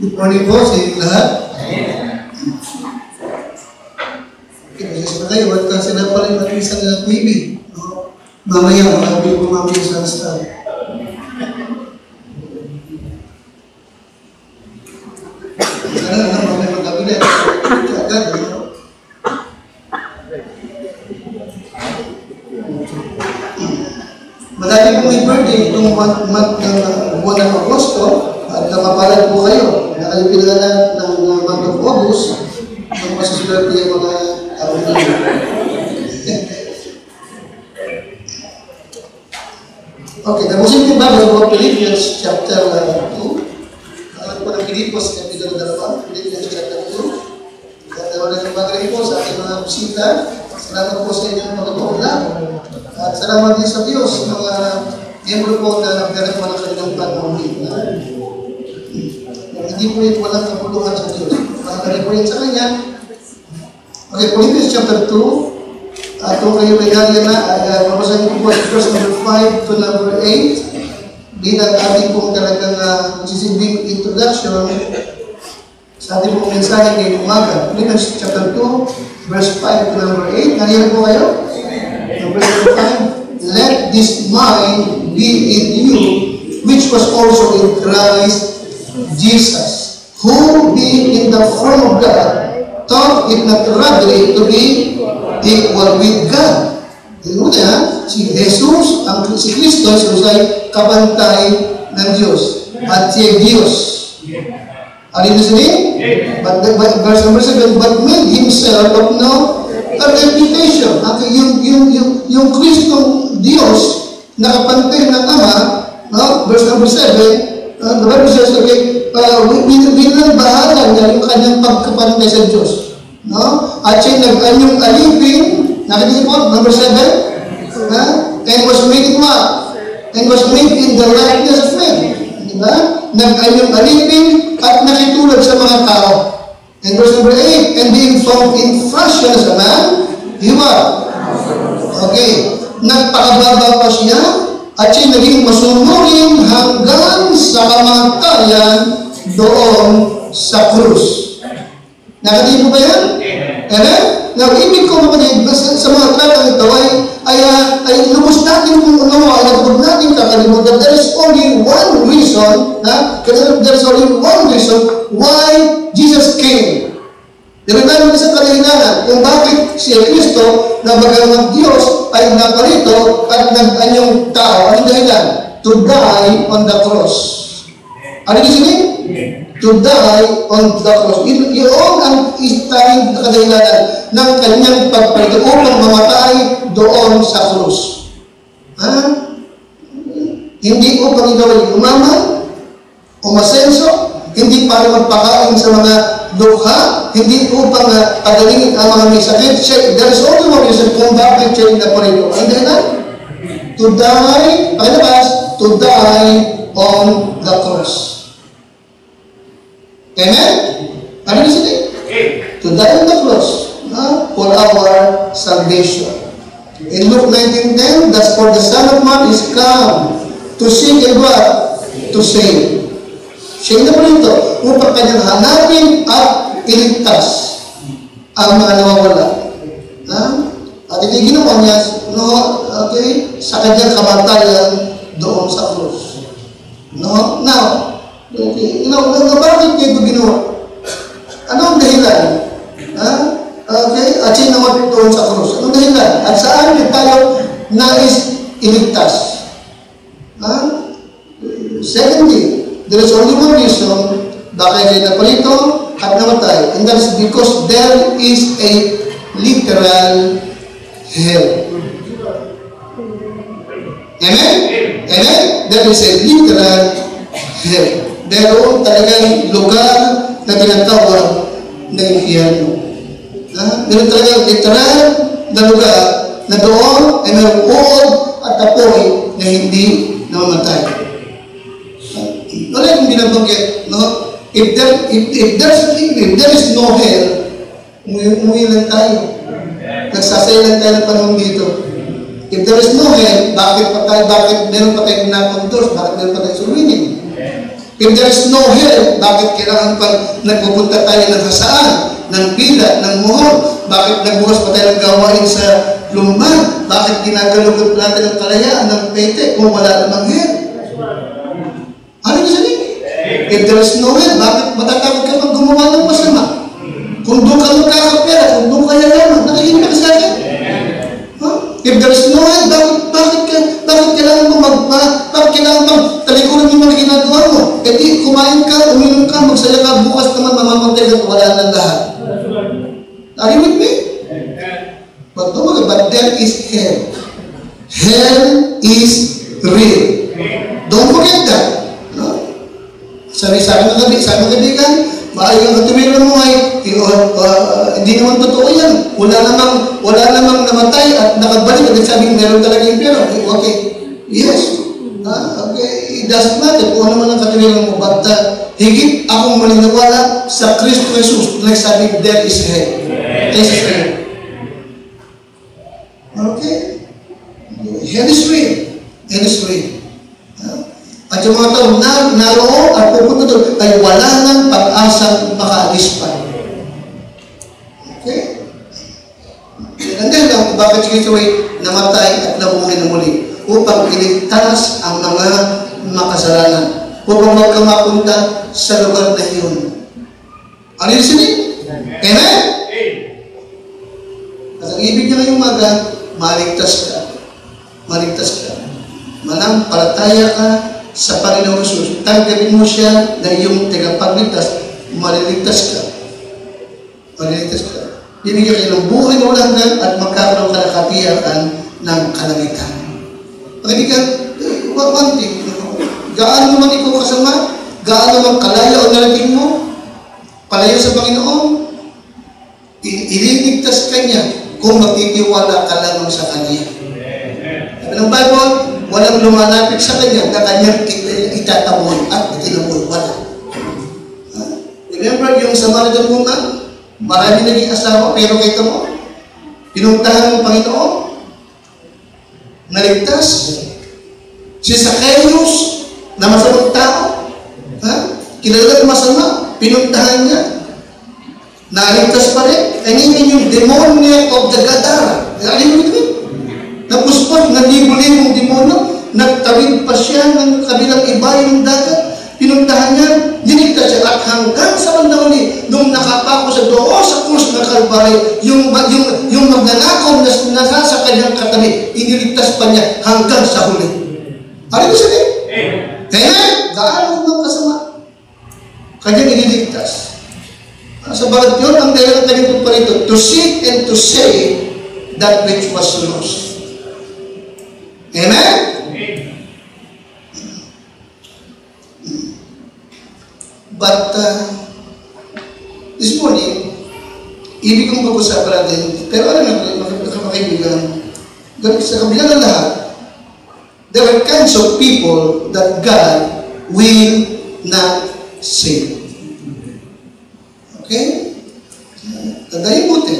Good morning po sa inyong lahat. Okay, mag-isip tayo. Huwag ka sila pa rin mag-isa na maybe. Mamaya, makapil po mamaya sa staff. Sana na, mamaya magkabinet. Agad, madami po may birthday itong month ng buwan ng Agosto. At nakapalan po kayo. Nakalipinalan ng month of August. Ang masaswerte yung mga tao nila. Okay, tapusin ko ba ng Philippians chapter 2. Alam po ng Pilipos, kapitulo 2. Philippians chapter 2. Katawa na ng bagay po sa ating mga bisita. Salamat po sa inyong mga lang. At salamat din sa Diyos, mga miyembro po na nagdarap mo ng kanilang pag-uwi. Hindi po yung walang kapuluhan sa Diyos. Makakari po yun sa Kanya. Okay, Philippians chapter 2. Kung kayo may gaya na, ay mabasahin ko po verse number 5 to number 8. Bilang ating pong talagang sisibing introduction sa ating pong mensahe ngayong umaga. Philippians chapter 2, verse 5 to number 8. Nariyan po kayo? Verse number 5. Let this mind be in you, which was also in Christ Jesus, who being in the form of God, thought it not robbery to be equal with God. Una, si Jesus, si Kristo, ay kabantay ng Diyos. At siya Diyos. Are you listening? But verse number 7, but made himself of no reputation. At yung Kristong Diyos, nakapantay ng Ama, verse number 7, the Bible says, okay, binalbahalan niya yung kanyang pagkapantay sa Diyos. No? At siya nag-anyong alipin, nakikita po, number 7, and was made in what? And was made in the likeness of men. Diba? Nag-anyong alipin at nakitulad sa mga tao. And verse number 8, and being found in fashion as a man, he what? Okay, nagpakababa pa siya, at siya naging masunurin hanggang sa kamatayan doon sa krus. Nakatibo ba yan? Now, ibig ko kapatid, sa mga tratang ito ay lubos natin only one reason, there's only one reason why Jesus came. Dinaman sa kadahilanan kung bakit si Kristo na bagaimang Diyos ay naparito at nag-anyong tao. Anong dahilan? To die on the cross. Ano yung sinin? To die on the cross. Iyon ang istahing kadahilanan ng kanyang pagparito upang mamatay doon sa cross. Hindi upang ikaw ay umaman, umasenso, hindi para magpakain sa mga dukha, hindi upang pagalingin ang mga may sakit. There is only one reason kung bakit siya naparito. Ang dahilan? To die, pakilabas, to die on the cross. Amen? Ano yung sabi? To die on the cross for our salvation. In Luke 19:10, that's for the Son of Man is come to seek and what? To save. Siya na po ito upang kanyang hanapin at iligtas ang mga nawawala. At hindi ginawa niya sa kanyang kamatayan doon sa krus. Bakit niya ito ginawa? Ano ang dahilan? At siya naman doon sa krus. Anong dahilan? At saan tayo nais iligtas? Secondly, there is only one reason bakit siya naparito at namatay. And that is because there is a literal hell. Amen? Amen? There is a literal hell. Meron talagang lugar na tinatawag na infierno. Meron talagang literal na lugar na doon ay mayroong uod at apoy na hindi namamatay. Wala yung binabanggit, no? If there is no hell, umuwi lang tayo. Nagsasaya lang tayo ng panahon dito. If there is no hell, bakit meron pa tayong nakondos? Bakit meron pa tayong suluinin? If there is no hell, bakit kailangan pa nagpupunta tayo ng hasaan, ng pila, ng muhon? Bakit nagbukas pa tayo ng gawain sa lumban? Bakit ginagalugot natin ang kalayaan ng pete kung wala namang hell? Ano yung sabihin? If there is no hell, bakit matatakot ka pag gumawa ng masama? Kung doon ka magkakapera, kung doon ka yayaman, nakikinig ka sa akin? If there is no hell, bakit kailangan mo bakit kailangan mo talikuran yung mga ginagawa mo? E di, kumain ka, uminom ka, magsaya ka, bukas naman mamamatay ka, wala ng lahat. Are you with me? But there is hell. Hell is real. Don't forget that. Sabi ng kaibigan, maayong katuwiran mo ay hindi naman totoo yan. Wala namang namatay at nakabalik at nagsabing meron talaga yung pera. Okay, yes. Okay, it doesn't matter kung ano man ang katuwiran mo. But higit akong maniniwala sa Kristo Jesus na nagsabing there is hell. There is hell. Okay? Hell is real. Hell is real. At yung mga tao naroon at pupunta doon ay wala nang pag-asang makaalis pa. Okay? And then lang, bakit si Kristo ay namatay at nabuhay na muli? Upang iligtas ang mga makasalanan. Upang magkamapunta sa lugar na iyon. Ano yung sinin? Amen? At ang ibig niya ngayong maligtas ka. Maligtas ka. Manampalataya ka sa Panginoong Jesus, tanggapin mo siya na iyong tagapagligtas, maliligtas ka. Maliligtas ka. Bibigyan kayo ng buhay na walang hanggan at magkakaroon ka ng katiyakan ng kalangitan. Pagkaibigan, one thing, gaano man ikaw kasama, gaano man kalaya o narating mo, palayo sa Panginoon, ililigtas ka niya kung magtitiwala ka lamang sa Kanya. Sabi ng Bible, walang lumalapit sa kanya na kanyang itataboy at itinaboy. Wala. Remember yung Samaritan woman? Marami naging asawa, pero kita mo, pinuntahan ng Panginoon, naligtas. Si Zacchaeus, na masamang tao, kilala masama, pinuntahan niya, naligtas pa rin. And even yung demonia of the Gadara, alam mo ito? Tapos pa, nalibo-libong demonyo, nagtawid pa siya ng kabilang ibayo ng dagat. Pinuntahan niya, niligtas siya, at hanggang sa bandang huli, nung nakapako sa doon sa krus ng Kalbaryo, yung magnanakaw na nasa kanyang katabi, iniligtas pa niya hanggang sa huli. Ano ko sabihin? Amen? Gaano ng kasama? Kanyang iniligtas. Sa bagat yun, ang dahil ng kanyang pagparito, to seek and to save that which was lost. Amen? But this morning, ibig kong pag-usapan natin, pero alam na, mga kaibigan, sa kabila ng lahat, there are kinds of people that God will not save. Okay? Tandaan buti.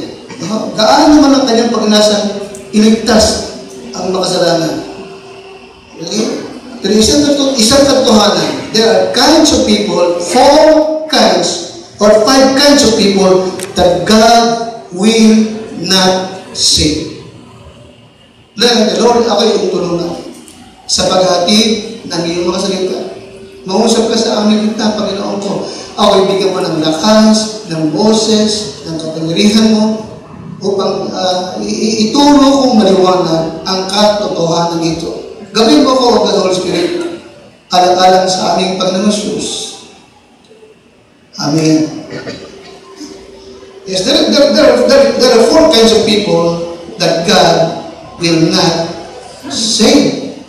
Gaano naman ang kanyang pag-nasang iligtas ang makasalanan. Okay? Pero isang katotohanan, there are kinds of people, 4 kinds or 5 kinds of people that God will not save. Lord, ako yung tulungan sa paghatid ng iyong mga salita. Mausap ka sa aming gitna, Panginoon ko. Ako ibigyan mo ng lakas, ng boses, ng kapangyarihan mo, upang ituro kong maliwanag ang katotohanan ito. Gawin mo ko, O God, Holy Spirit, alang-alang sa aming Panginoon Jesus. Amen. Yes, there are 4 kinds of people that God will not save.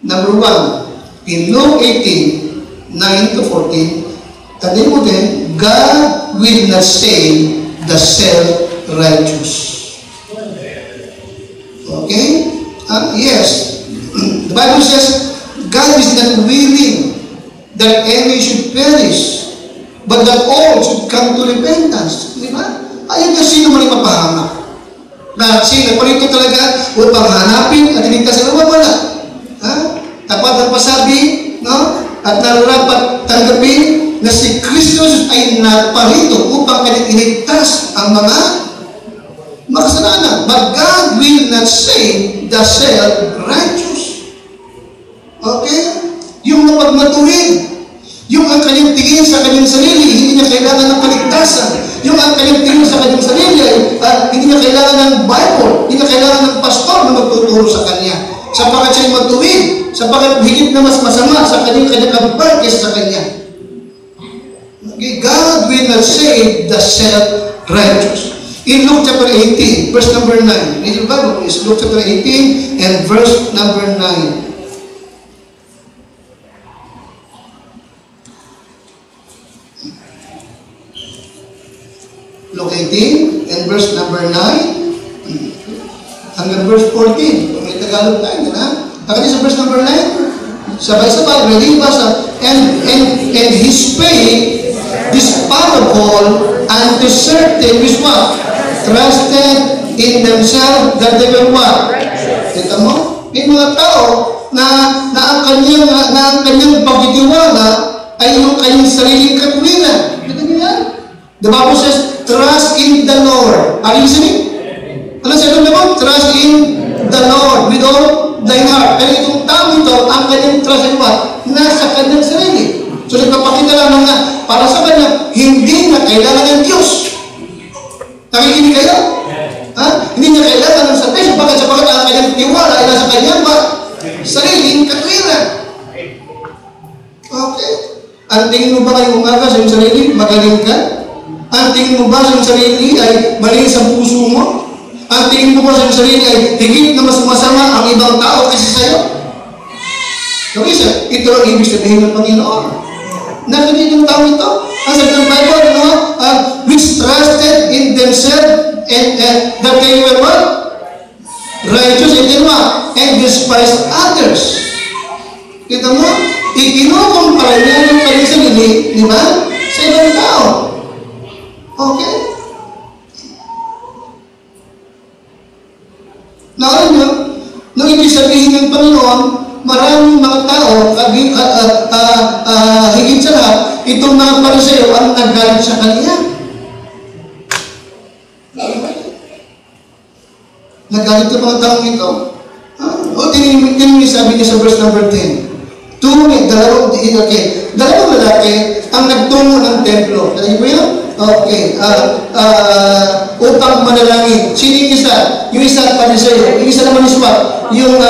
Number 1, in Luke 18, 9-14, tandaan mo din, God will not save the self-righteous. Okay? Yes. The Bible says, God is not willing that any should perish, but that all should come to repentance. Di ba? Ayun na sino man ipapahamak. Na sino, palito talaga, upang hanapin at iligtas ang wala. Tapat ang pasabi, no? At nararapat tanggapin na si Kristus ay naparito upang iligtas ang mga makasalanan. But God will not save the self-righteous. Okay? Yung mapagmatuwid, yung ang kanyang tingin sa kanyang sarili, hindi niya kailangan ng kaligtasan. Yung ang kanyang tingin sa kanyang sarili, hindi niya kailangan ng Bible, hindi niya kailangan ng pastor na magtuturo sa kanya. Sapagkat siya'y matuwid, sapagkat higit na mas masama sa kanyang kabal kaysa sa kanya. Okay? God will not save the self-righteous. In Luke chapter 18, verse number 9. Read your Bible, please. Luke chapter 18 and verse number 9. Luke 18 and verse number 9 hanggang verse 14. Kung may Tagalog tayo, na? Nakati sa verse number 9, sabay-sabay, ready ba sa, and he spake this parable unto certain which what? Trusted in themselves that they were what? Kita mo? May mga tao na ang kanyang pagtitiwala ay yung kanyang sariling katuwiran. Kita mo yan? The Bible says, trust in the Lord. Are you listening? Ano sabi mo? Trust in the Lord with all thine heart. Pero itong tao ito, ang kanyang trust in what? Nasa kanyang sarili. So nagpapakita lang na para sa kanya, hindi na kailangan ng Diyos. Nakikinig kayo? Hindi niya kailangan ng salvation. Bakit? Sapagkat ang kanyang tiwala ay nasa kanyang sariling katwiran. Okay. Ang tingin mo ba ngayong umaga sa iyong sarili, magaling ka? Ang tingin mo ba sa iyong sarili ay malinis ang puso mo? Ang tingin mo ba sa iyong sarili ay higit na mas masama ang ibang tao kasi sa iyo? So, ito ang ibig sabihin ng Panginoon. Narinig yung tao ito. Ang sabi ng Bible, which trusted in themselves and that they were what? Righteous and then what? And despised others. Kita mo? Ikinukumpara niya yung kanyang sarili, di ba? Sa ibang tao. Okay? Alam nyo, nung ibig sabihin ng Panginoon, maraming mga tao, higit sa lahat, itong mga Pariseo ang nagalit sa kanya. Nagalit ang mga taong ito. Tingnan niyo sabi niya sa verse number 10. Dalawang lalaki ang nagtungo ng templo. Kaya po yun? Okay. Upang manalangin. Sino yung isa? Yung isa Pariseo. Yung isa naman is what? Yung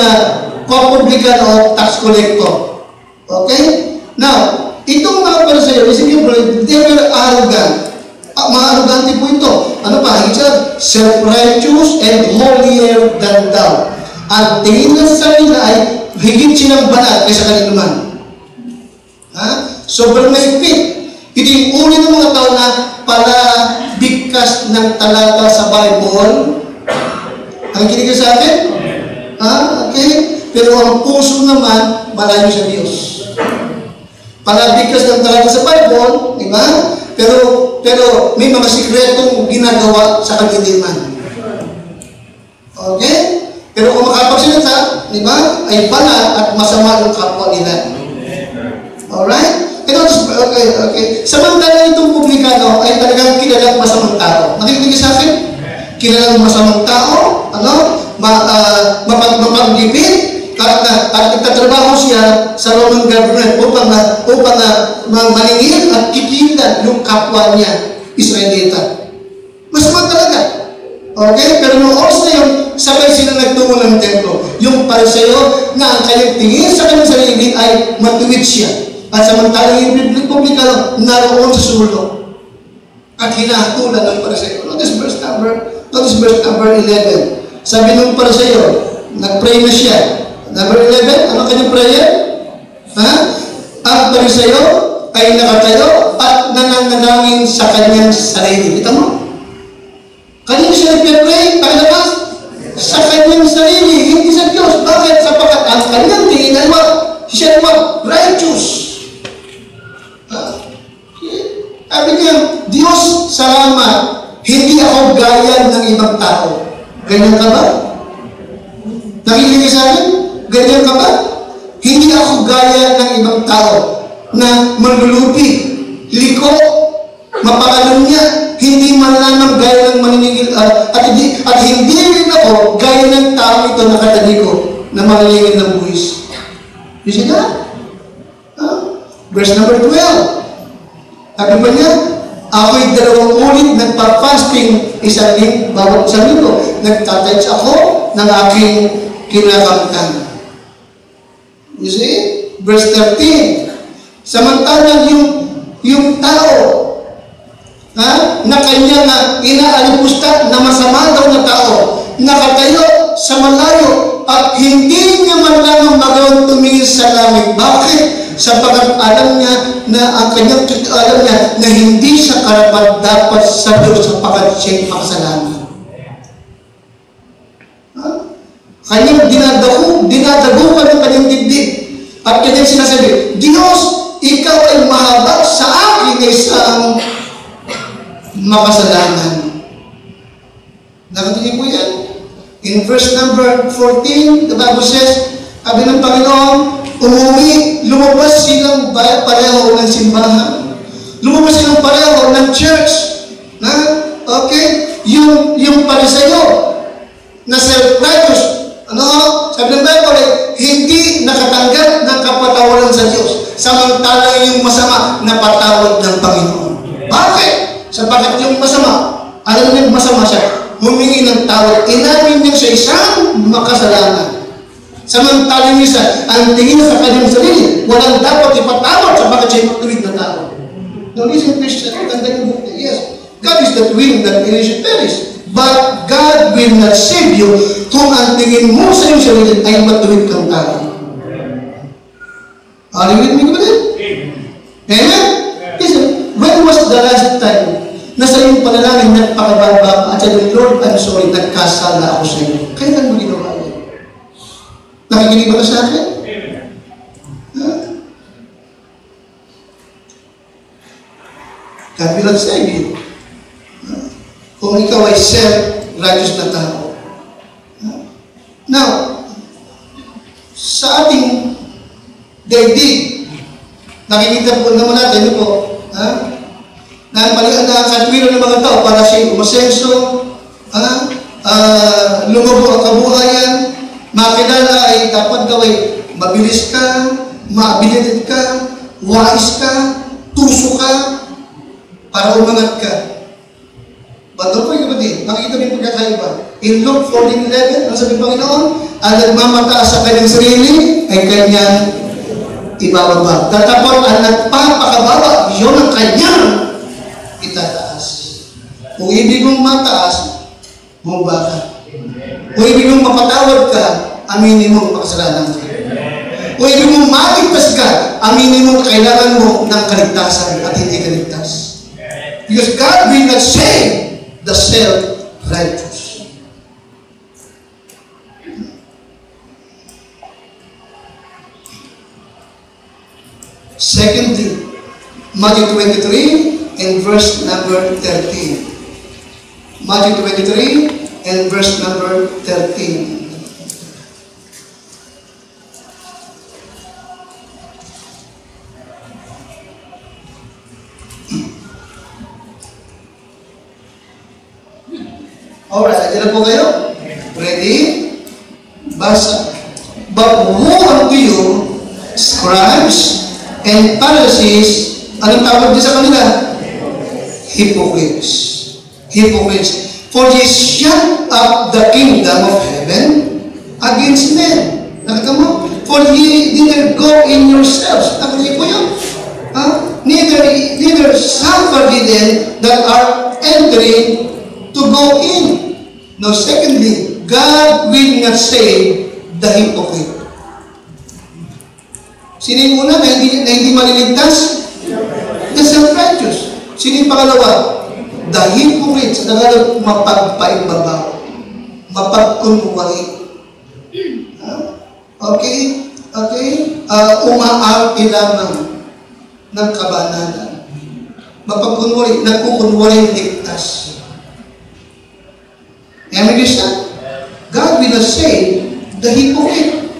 co-publican o tax collector. Okay? Now, itong mga Pariseo, they were arrogant. Mga arrogante po ito. Ano pa? He said, self-righteous and holier than thou. Ang tingin na sa sarili ay higit silang banal kaysa kanila naman. Sobrang mahigpit. Ito yung uri ng mga tao na pala bigkas ng talata sa Bible. Ang kinig sa akin? Okay? Pero ang puso naman, malayo sa Diyos. Pala bigkas ng talata sa Bible, di ba? Pero may mga sikretong ginagawa sa kadiliman. Okay? Pero kung makapagsalita, di ba, ay banal at masama ang kapwa nila. Alright? Okay. Samantala itong publikano ay talagang kilalang masamang tao. Nakikinig sa akin? Kilalang masamang tao, mapaglipid, at nagtatrabaho siya sa Roman government upang maningil at kikilan yung kapwa niya, Israelita. Masama talaga. Okay? Pero noong oras na yun, sabay sila nagtungo ng templo. Yung Pariseo na ang kanyang tingin sa kanyang sarili ay matuwid siya. At samantalang yung publikano naroon sa sulok. At hinahatulan ng Pariseo. Notice verse number 11. Sabi ng Pariseo, nag-pray na siya. Number 11, ano kanyang prayer? Ang Pariseo ay nakatayo at nananalangin sa kanyang sarili. Kita mo? Kanyang siya nagpipray, pakilakas, sa kanyang sarili, hindi sa Diyos. Bakit? Sapagkat ang kanyang tingin ay siya naman righteous. Sabi niya, Diyos, salamat, hindi ako gaya ng ibang tao. Ganyan ka ba? Nakikinig sa akin? Ganyan ka ba? Hindi ako gaya ng ibang tao na manlulupi, liko, mapakalunya, hindi man lamang gaya ng maniningil, at hindi rin ako gaya ng tao ito na kataliko na maniningil ng buwis. You see that? Verse number 12. Sabi ba niya, ako'y 2 ulit nagpa-fasting bawat isang linggo. Nagtatouch ako ng aking kinakamtan. You see? Verse 13. Samantalang yung tao na kanyang inaalipusta na masama daw na tao, nakatayo sa malayo at hindi niya man lang magawang tumingin sa langit. Bakit? Sapagkat alam niya na na hindi siya karapat dapat sa Diyos sapagkat siya'y makasalanan. Kanyang dinadagukan ng kanyang dibdib. At kanyang sinasabi, Diyos, ikaw ay mahabag sa akin na isang makasalanan. Nakatinig po yan. In verse number 14, the Bible says, sabi ng Panginoon, lumabas silang pareho ng simbahan. Lumabas silang pareho ng church. Okay? Yung Pariseo na self-righteous, sabi ng Bible, hindi nakatanggap ng kapatawaran sa Diyos. Samantalang yung masama na patawad ng Panginoon. Bakit? Sapagkat yung masama, alam niyo masama siya, humingi ng tawad. Inamin niya sa isang makasalanan. Samantalang isa, ang tingin sa kanyang sarili, walang dapat ipatawad sapagkat siya'y matuwid na tao. Now listen, Christian, tanda yung book niya. Yes, God is not willing that any should perish. But God will not save you kung ang tingin mo sa iyong sarili ay matuwid kang tao. Are you with me ba din? Amen? Listen, when was the last time na sa iyong panalangin nagpakababa at sabi, Lord, I'm sorry, nagkasala ako sa iyo. Kailan mo ginawa yan? Nakikinig ba ka sa akin? God will not save you. Kung ikaw ay self-righteous na tao. Now, sa ating daigdig, nakikita po naman natin, na katwiran ng mga tao para siya'y umasenso, lumago ang kabuhayan, makilala ay dapat gawin, mabilis ka, maabilidad ka, wais ka, tuso ka, para umangat ka. But don't worry, kapatid, makikita mo yung pagkakaiba. In Luke 14:11, ang sabi ng Panginoon, ang nagmamataas sa kanyang sarili ay kanyang ibababa. Tatapos ang nagpapakababa, yun ang kanyang itataas. Kung ibig mong mataas, bumaba ka. Kung ibig mong mapatawad ka, aminin mo ang makasalanan ka. Kung ibig mong maligtas ka, aminin mo kailangan mo ng kaligtasan at hindi kaligtas. Because God will not save the self-righteous. Secondly, Matthew 23 and verse number 13. Matthew 23 and verse number 13. Alright, andyan na po kayo? Ready? Basa. But woe unto you, scribes and Pharisees, anong tawag din sa kanila? Hypocrites. Hypocrites. For ye shut up the kingdom of heaven against men. Nakita mo? For ye neither go in yourselves. Nakita po yun? Neither suffer ye then that are entering to go in. Now, secondly, God will not save the hypocrite. Sino yung una na hindi maliligtas? The self-righteous. Sino yung pangalawa? The hypocrite. Sa Tagalog, mapagpaibaba. Mapagkunwari. Okay? Okay? Umaarte lamang ng kabanalan. Mapagkunwari. Nagkukunwari ligtas. Understand? God will not save the hypocrite.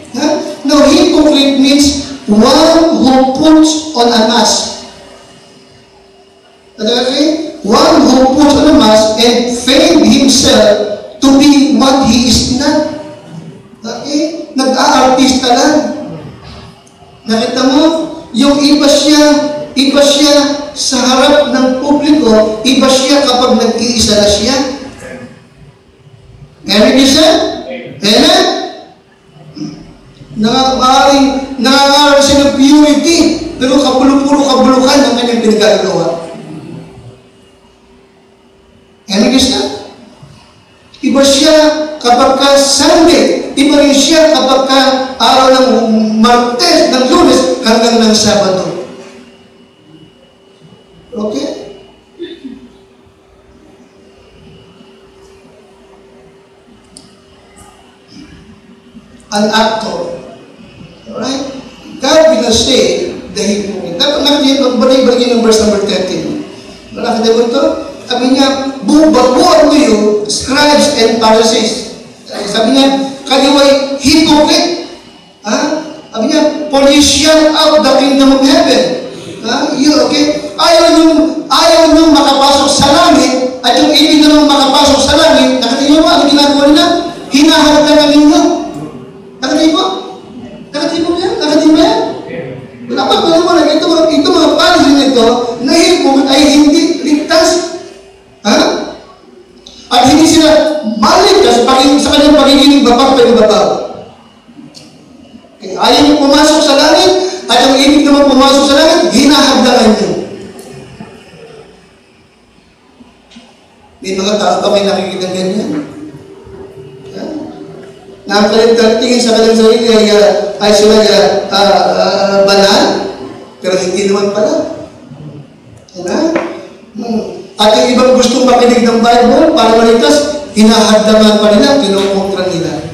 Now, hypocrite means one who puts on a mask. Okay? One who puts on a mask and feign himself to be what he is not. Okay? Nag-aartista lang. Nakita mo? Yung iba siya sa harap ng publiko, iba siya kapag nag-iisa na siya. Amen, siya? Amen? Nangangaral siya ng purity, pero puro kabulukan ang kanyang pinagagawa. Amen, siya? Iba siya kapag ka Sunday, iba rin siya kapag ka araw ng Martes, ng Lunes, hanggang ng Sabado. Okay? An actor. Alright? God will not say the hypocrite. Nagbalik-balik ng verse number 13. Nakakita mo ito? Sabi niya, bubaguan mo yung scribes and Pharisees. Sabi niya, kaliway hypocrite. Sabi niya, for you shut out the kingdom of heaven. Okay? Ayaw nyo makapasok sa langit, at yung ibig naman makapasok sa langit, nakatingin mo, ano ginagawa nila? Hinaharap ninyo. Nakatay mo? Nakatay mo yan? Nakatay mo yan? Dapat mo naman, ito mga palis nito, na hypocrite ay hindi ligtas. At hindi sila maligtas sa kanyang pagiging babaw. Okay. Ayaw nyo pumasok sa langit, at ang ibig naman pumasok sa langit, hinahagdangan nyo. May mga tao ba may nakikita ganyan? Nakakaligtatingin sa kanyang sarili ay sila banal, pero hindi naman pala. At yung ibang gustong makinig ng Bible para maligtas, hinahagdaman pa nila, kinukontra nila.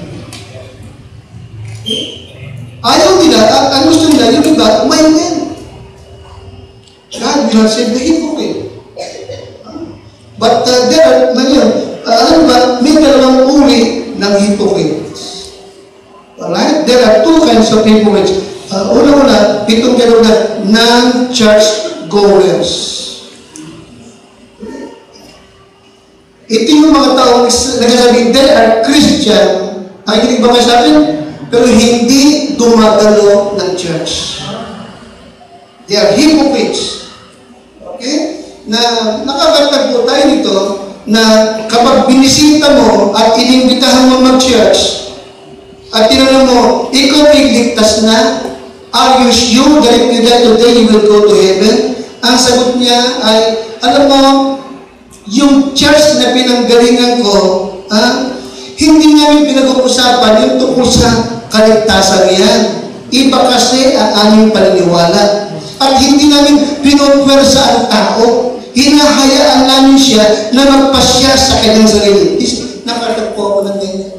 Ayaw nila, ang gusto nila, yung iba, umayin. God will not save the hypocrite. But there, may dalawang uri ng hypocrites. Alright? There are two kinds of hypocrites. Una-una, itong gano'n na non-church goers. Ito yung mga taong nagsasabi, they are Christian. Nakikinig ba kayo sa akin? pero hindi dumagalo ng church. They are hypocrites. Okay? Na nakakatagpo tayo nito na kapag binisita mo at inimbitahan mo mag-church at tinanong mo, ikaw ay ligtas na? Are you sure that if you die today, you will go to heaven? Ang sagot niya ay, alam mo, yung church na pinanggalingan ko, hindi namin pinag-uusapan yung tungkol sa kaligtasan yan. Iba kasi ang aming paniniwala. At hindi namin pinopwersa ang tao. Hinahayaan namin siya na magpasya sa kanyang sarili. Nakatagpo ako ng ganyan.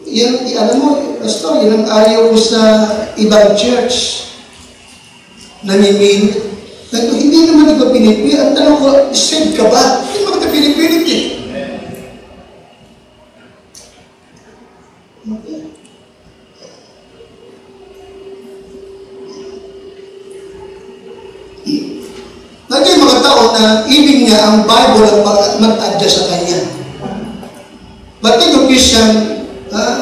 Yan, alam mo, Pastor, yan ang ayaw ko sa ibang church. Namimili. Hindi naman ito pinipilit. Ang tanong ko, saved ka ba? Hindi naman ito pinipilit eh. Okay. Nandiyan mga tao na ibig niya ang Bible ang mag-adjust sa kanya. But in the Christian,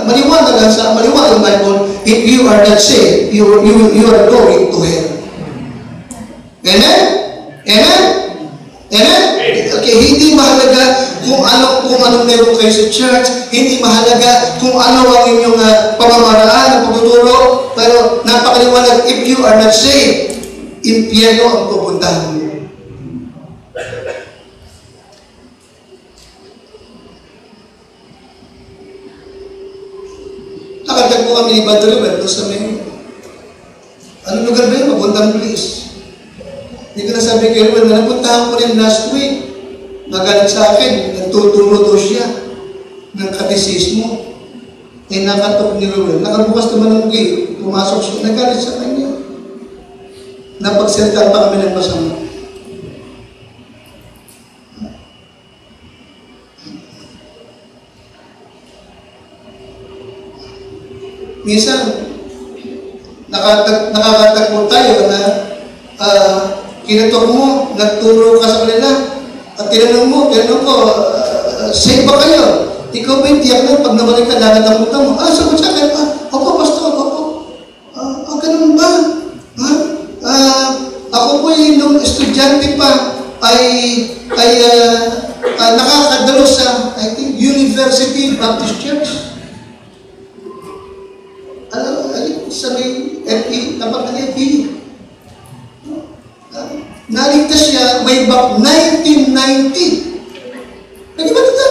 maliwanag ang Bible, if you are not saved, you are going to hell. Amen? Amen? Amen? Okay, hindi mahalaga kung anong meron kayo sa church, hindi mahalaga kung ano ang inyong pamamaraan, ang pagtuturo, pero napakaliwanag, if you are not saved, impyerno ang pupuntahan mo. Nakatagpo kami ni Padre Roberto sa may anong lugar ba yun? Mabuntang place. Hindi ko nasabi kay Ruben, napuntahan ko rin last week. Nagalit sa akin, nagtuturo daw siya ng katisismo. Eh nakatok ni Ruben. Nakabukas naman ng gate. Pumasok siya. Nagalit sa kanya. Napagsalita pa kami ng masama. Minsan, nakakatagpo tayo na kinatok mo, nagturo ka sa kanila, at tinanong ko, save ba kayo? Ikaw ba yung tiyak na pag nabalik ka, nakatamutan mo? Sagot sa akin, opo, pastor, opo. Ganun ba? Ako po nung estudyante pa, ay nakakadalo sa, I think, University Baptist Church. Sa may FE, tapat ng FE. Naligtas siya way back 1990. Nag-iba ito?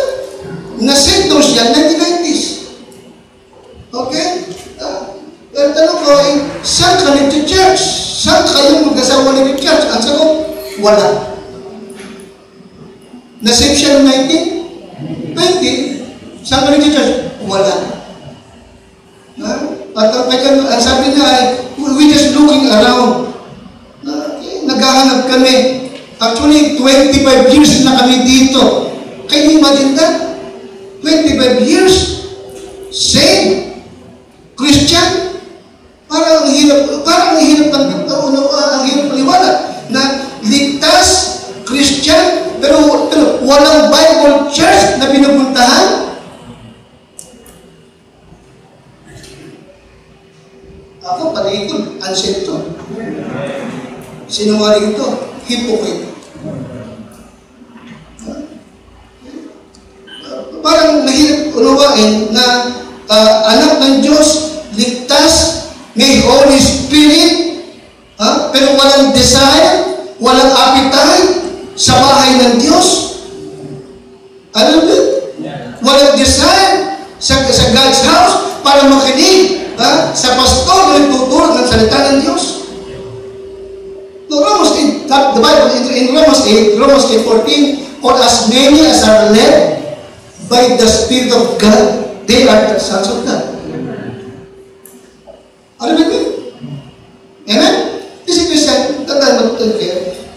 Na-send daw siya 1990s. Okay? Pero tanong ko, saan ka nag-church? Saan kayo mag-asawa nag-church? Ang sagot, wala. Na-save siya ng 1920, saan ka nag-church? Wala. At ang sabi niya ay, we just looking around. Naghahanap kami. Actually, 25 years na kami dito. Can you imagine that? 25 years? Same. Christian? Parang ang hirap paliwanag na ligtas, Christian, pero walang Bible church na pinupuntahan. Ako, panay ito, unsaved to. Sinungaling ito, hypocrite. Parang nahirap unawain na anak ng Diyos, ligtas, may Holy Spirit, pero walang desire, walang appetite sa bahay ng Diyos. Ano ba? Walang desire sa God's house para makinig sa pastor na nagtuturo ng salita ng Diyos. No, Romans 8, the Bible in Romans 8:14, for as many as are led by the Spirit of God, they are the sons of God. Ano ba ito? Amen? This is Christian.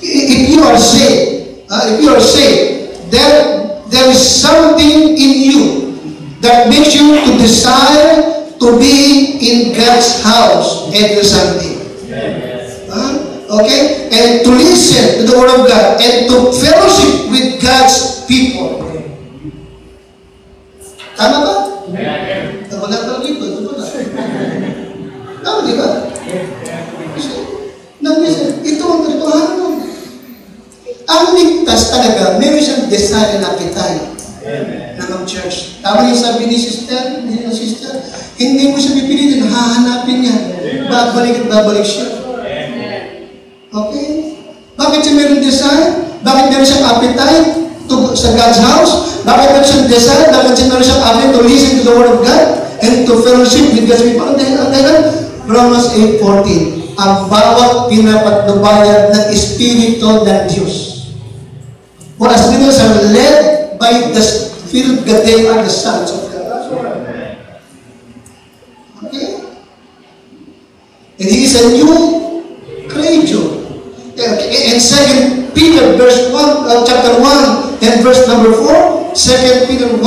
If you are saved, there is something in you that makes you to desire to be in God's house every Sunday. Okay? And to listen to the Word of God and to fellowship with God's people. Tama ba? Wala pa dito. Ito pala. Tama, di ba? Ito ang katotohanan. Ang ligtas talaga, meron siyang desire na appetite na mag-church. Tama yung sabi ni sister, hindi mo siya pipilitin, hahanapin niya. Babalik at babalik siya. Okay? Bakit siya meron desire? Bakit meron siyang appetite sa God's house? Bakit meron siyang desire? Bakit siya meron siyang appetite to listen to the Word of God and to fellowship with God's people? Ang dahilan, Romans 8:14, ang bawat pinapatnubayan ng Espiritu ng Diyos. For as many as are led by the Spirit, that they are the sons of God. Okay? And He is a new creature. And 2 Peter chapter 1 and verse number 4, 2 Peter 1,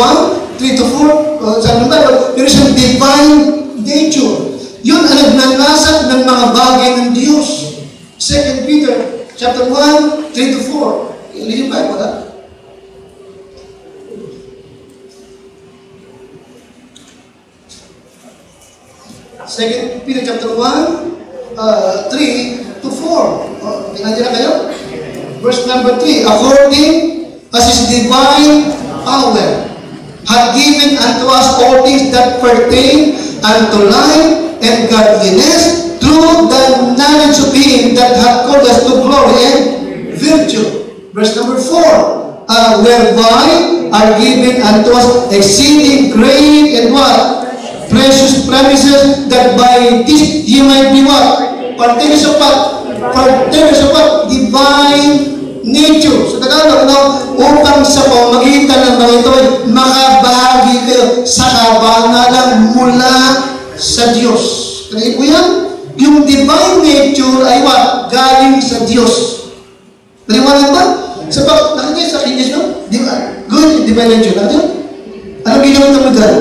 3-4, sabi ng Bible, there is a divine nature. Yun ang nagnanasa ng mga bagay ng Diyos. 2 Peter chapter 1, 3-4. Yun yung Bible, ha? Second Peter chapter 1, 3-4. Tingnan nyo na kayo. Verse number 3. According as His divine power hath given unto us all things that pertain unto life and godliness through the knowledge of Him that hath called us to glory and virtue. Verse number 4. Whereby are given unto us exceeding great and what? Precious promises, that by this ye might be what? Partakers of what? Partakers of what? Divine nature. So Tagalog, upang sa pamagitan ng mga ito ay makabahagi kayo sa kabanalan mula sa Diyos. Kaya po yan, yung divine nature ay what? Galing sa Diyos. Naliwanag ba? Sa nakikita sa English, no? Good divine nature. Anong ginamit ng God?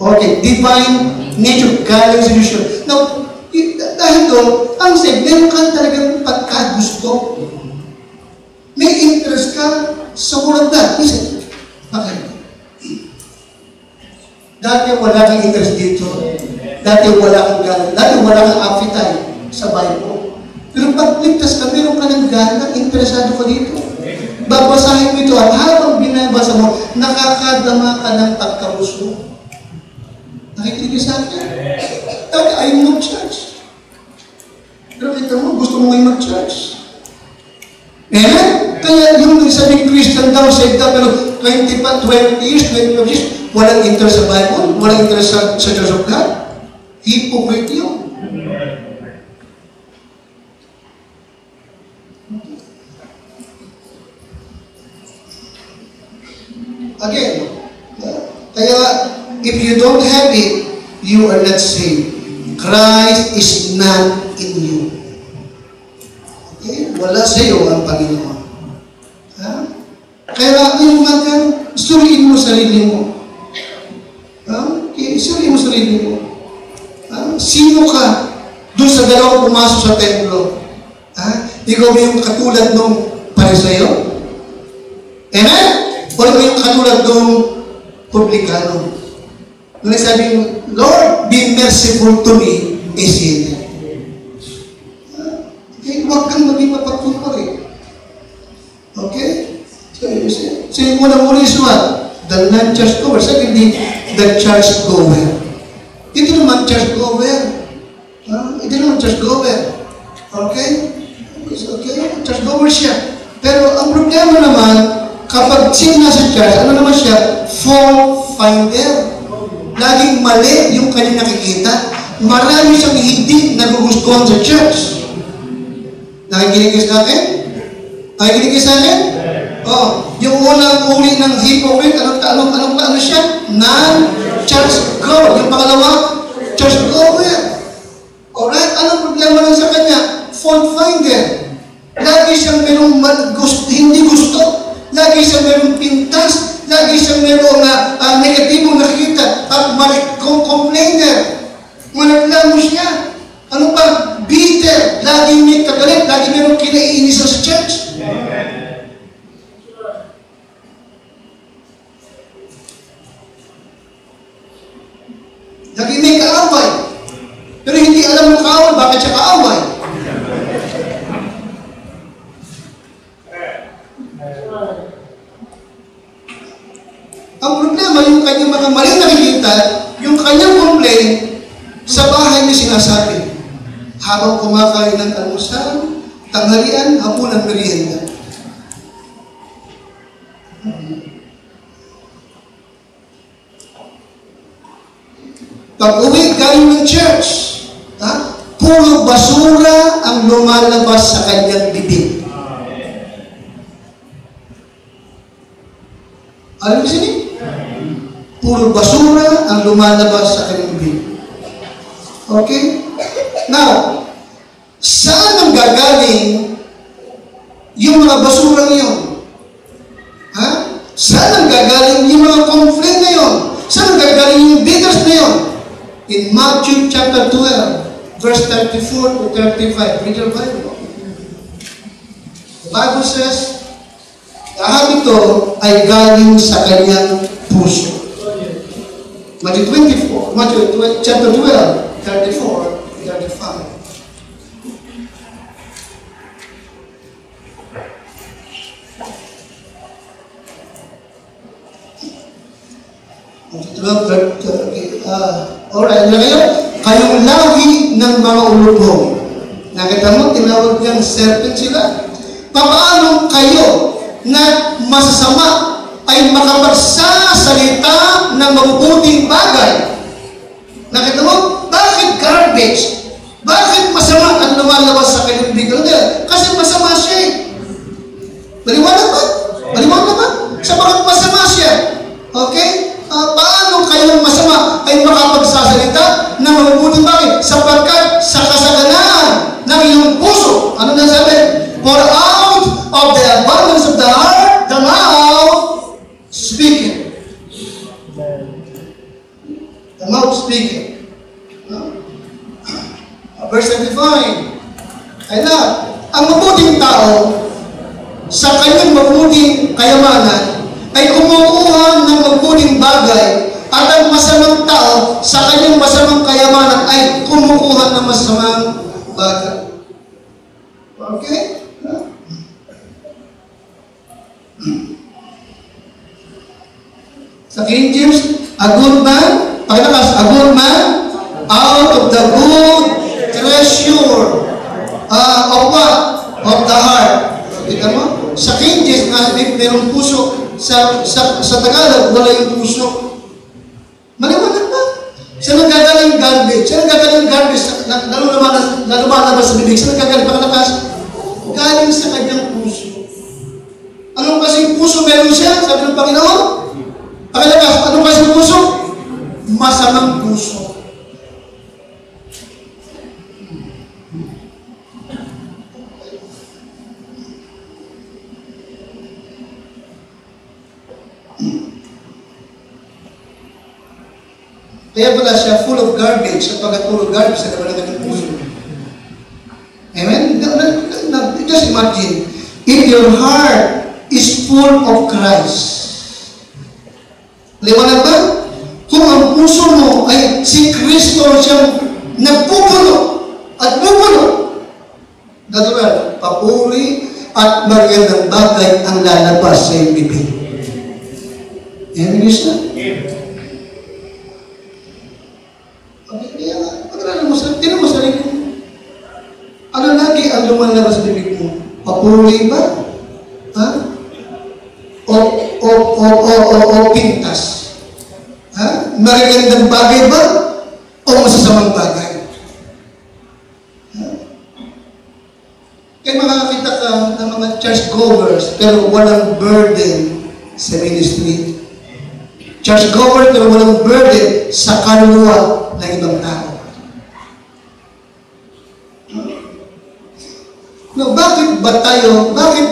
Okay, divine nature, galing sa Diyos. Now, dahil doon, ang said, meron ka talagang pagkagusto. May interest ka sa Word of God. Listen, bakit? Dati wala kang interest dito. Dati wala kang gana. Dati wala kang appetite sa Bible. Pero pag ligtas ka, meron ka ng gana, interesado ka dito. Babasahin mo ito at habang binabasa mo, nakakadama ka ng pagkagusto. Nakikinig sa akin. Dati ayaw mag-church. Pero kita mo, gusto mo ngayon mag-church. Kaya yung nagsabing Christian daw, saved daw, pero 20 years, 25 years, walang interest sa Bible, walang interest sa Church of God. Hypocrite yun. Again, kaya, if you don't have it, you are not saved. Christ is not in you. Okay? Wala sa iyo ang Panginoon. Ha? Kaya yung magang, suriin mo sarili mo. Ha? Okay? Suriin mo sarili mo. Ha? Sino ka doon sa dalawang pumasok sa templo? Ha? Ikaw ba yung katulad nung Pariseo? Amen? O ikaw yung katulad nung publikano? Nung sabi, Lord, be merciful to me, a sinner. Okay? Huwag kang maging mapagpupar eh. Okay? So yung unang-una is what? The non-church goer. Secondly, the church goer. Ito naman, church goer. Ito naman, church goer. Okay? Okay? Church goer siya. Pero ang problema naman, kapag siya nasa church, ano naman siya? Fault finder. Laging mali yung kanyang nakikita. Marami siyang hindi nagugustuhan sa church. Nakikinig sa akin? Nakikinig sa akin? Oh, yung unang uri ng hypocrite, ano siya? Non-church goer. Yung pangalawa, church goer. Alright? Anong problema lang sa kanya? Fault finder. Lagi siyang merong hindi gusto. Lagi siyang merong pintas. Lagi siyang merong negatibong nakikita. At complainer. Managlamu siya. Ano pa? Bitter. Lagi may kagalit. Lagi merong kinaiinisan sa church. Amen. 1 bakit siya kaaway? Ang problema, yung kanyang mga maling nakikita, yung kanyang complaint, sa bahay niya sinasabi, habang kumakain ng almusal, tanghalian, hapunan, merienda. Pag-uwi galing ng church, puro basura ang lumalabas sa kanyang bibig. Alam mo sini? Puro basura ang lumalabas sa kanyang bibig. Okay? Now, saan ang gagaling yung mga basura yun? Saan ang gagaling yung mga conflict na yun? Saan ang gagaling yung bitters na yun? In Matthew chapter 12, verse 34 to 35. Read your Bible. The Bible says, lahat ito ay galing sa kanyang puso. Matthew chapter 12, 34 to 35. Alright, kayong lahi ng mga ulubong. Nakita mo, tinawag niyang serpent sila. Paano kayo na masasama ay makapagsasalita ng mabubuting bagay? Nakita mo, bakit garbage? Bakit masama ang lumalabas sa kanyang biglang nila? Kasi masama siya eh. Maliwanag ba? Maliwanag ba? Sapagat masama siya. Okay? Paano kayong masama ay makapagsasalita ng mabubuting bagay? Sapagkat sa kasalanan ng iyong puso, ano na sabi? For out of the abundance of the heart, the mouth speaking. The mouth speaking. Verse 25. Ay na, ang mabuting tao sa kanyang mabuting kayamanan ay kumukuha ng mabuting bagay, at ang masamang tao sa kanyang masamang kayamanan ay kumukuha ng masamang bagay. Okay? Sa King James, a good man, pakilakas, a good man, out of the good treasure of what? Of the heart. Kita mo? Sa King James, mayroong puso. Sa Tagalog, wala yung puso. Maliwanag ba? Saan nagagaling garbage? Saan nagagaling garbage? Lumalabas sa bibig. Saan nagagaling pakalakas? Galing sa kanyang puso. Anong kasing puso meron siya? Sabi ng Panginoon? Pakalakas, anong kasing puso? Masamang puso. Kaya pala siya full of garbage, sapagkat full of garbage sa laman ng puso. Amen? Just imagine, if your heart is full of Christ, liwanag ba? Kung ang puso mo ay si Kristo siyang nagpupuno at pupuno, natural, papuri at magandang bagay ang lalabas sa iyong bibig. Amen, Krishna? Tinan mo sarili mo. Ano lagi ang lumalabas sa bibig mo? Papuri ba? Ha? O pintas? Ha? Magagandang bagay ba? O masasamang bagay? Ha? Kaya makakakita ka ng mga churchgoers pero walang burden sa ministry. Churchgoer pero walang burden sa kaluluwa ng ibang tao. No, bakit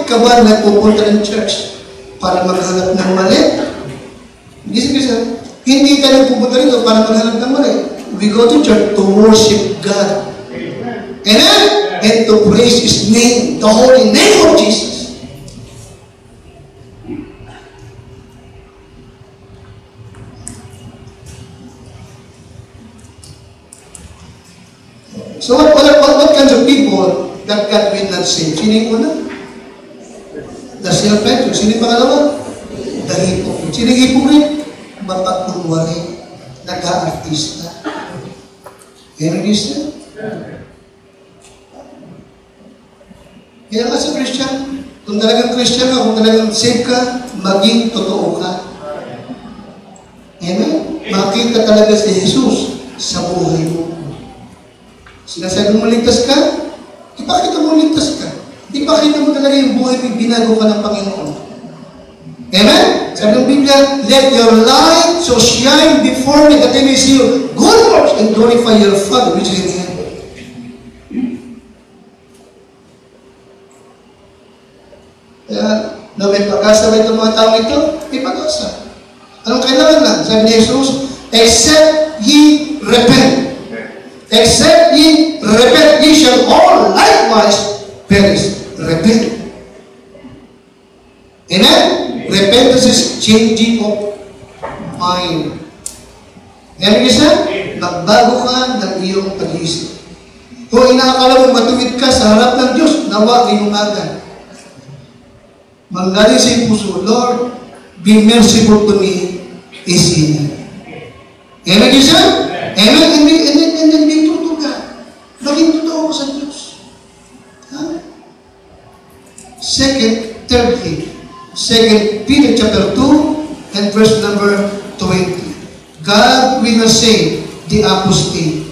ka ba nagpupunta ng church? Para maghanap ng mali? Hindi ka nagpupunta rito para maghanap ng mali. We go to church to worship God. Amen? And to praise His name, the holy name of Jesus. So what kinds of people that God will not save. Sino yung una? The self-righteous. Sino yung pangalawa? The hypocrite. Sino yung hypocrite? Mapagkunwari. Nag-aartista. Yan ang Christian. Kaya nga sa Christian, kung talagang Christian ka, kung talagang saved ka, maging totoo ka. Amen? Makita talaga si Jesus sa buhay mo. Sinasabi mo ligtas ka, ipakita mo ligtas ka. Ipakita mo talaga yung buhay mo, binago ka ng Panginoon. Amen? Sabi ng Biblia, let your light so shine before me that they may see your good works and glorify your Father which is in heaven. Kaya, na may pag-asa ba itong mga tao ito? May pag-asa. Anong kailangan lang? Sabi ni Jesus, except ye repent. Except ye repent, ye shall all likewise perish. Repent. Amen? Repentance is changing of mind. Ngayon isa, magbago ka ng iyong pag-iisip. Kung inaakala mo matuwid ka sa harap ng Diyos, nawa linumagan. Manggaling sa iyong puso, Lord, be merciful to me, a sinner. Amen, isa? Amen? And then be true to God. Maging totoo ko sa Diyos. Ha? Thirdly, 2 Peter chapter 2 and verse number 20. God will not save the apostate.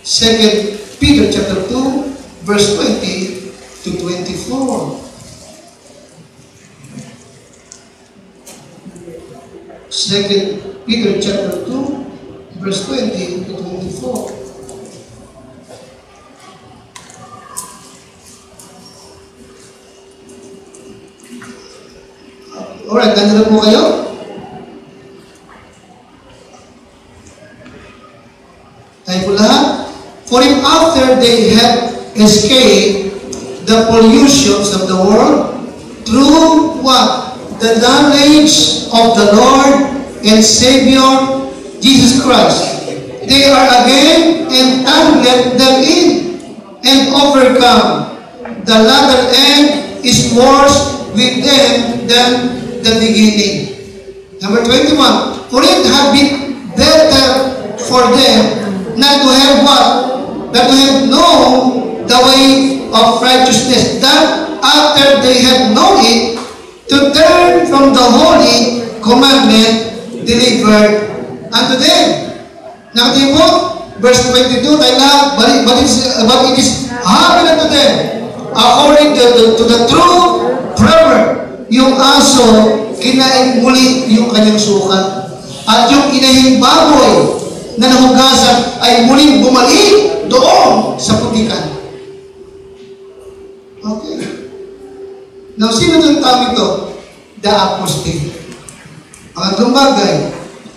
2 Peter chapter 2 verse 20 to 24. 2 Peter chapter 2 verse 20 to 24. Alright, ganda na po kayo? Tayo po lahat. For if after they have escaped the pollutions of the world, through what? The knowledge of the Lord and Savior Jesus Christ, they are again entangled therein and overcome. The latter end is worse with them than the beginning. Number 21. For it had been better for them not to have what? Not to have known the way of righteousness, that after they had known it, to turn from the holy commandment delivered unto them. Nakatiyo po, verse 22, tayo lahat, but it is happened unto them, according to the true proverb, yung aso, kinain muli yung kanyang sukat. At yung inahing baboy na nahugasan ay muling bumalik doon sa putikan. Okay. Now, sino itong tao ito? The apostate. Ang atong bagay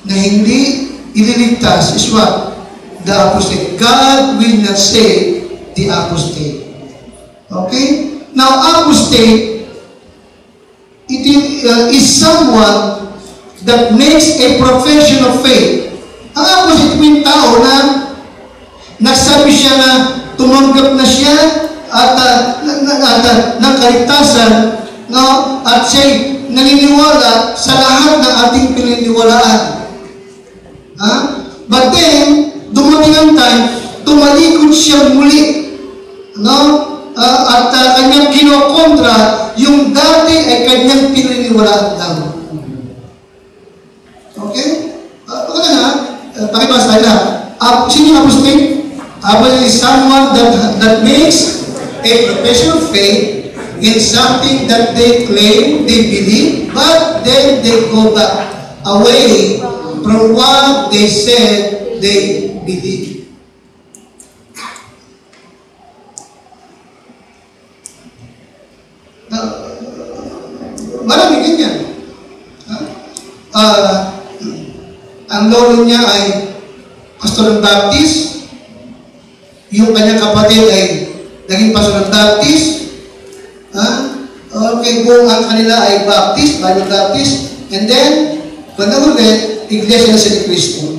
na hindi ililigtas is what? The apostate. God will not save the apostate. Okay? Now, apostate, it is someone that makes a profession of faith. Ang apostate yung tao na nagsabi siya na tumanggap na siya at ng kaligtasan, no? At siya'y naniniwala sa lahat ng ating pininiwalaan. Ha? But then, dumating ang time, tumalikod siya muli, no? At kanyang kinokontra, yung dati ay kanyang pininiwalaan lang. Okay? Pagkala nga, pakibasa tayo lang. Sino yung apostate? Apostate is someone that makes a profession of faith in something that they claim, they believe, but then they go back away from what they said they believe. Marami ganyan. Ang lolo niya ay pastor ng Baptist, yung kanyang kapatid ay naging pastor ng Baptist, okay, buong ang kanila ay Baptist, Bible Baptist, and then, ulit, Iglesia na si Cristo.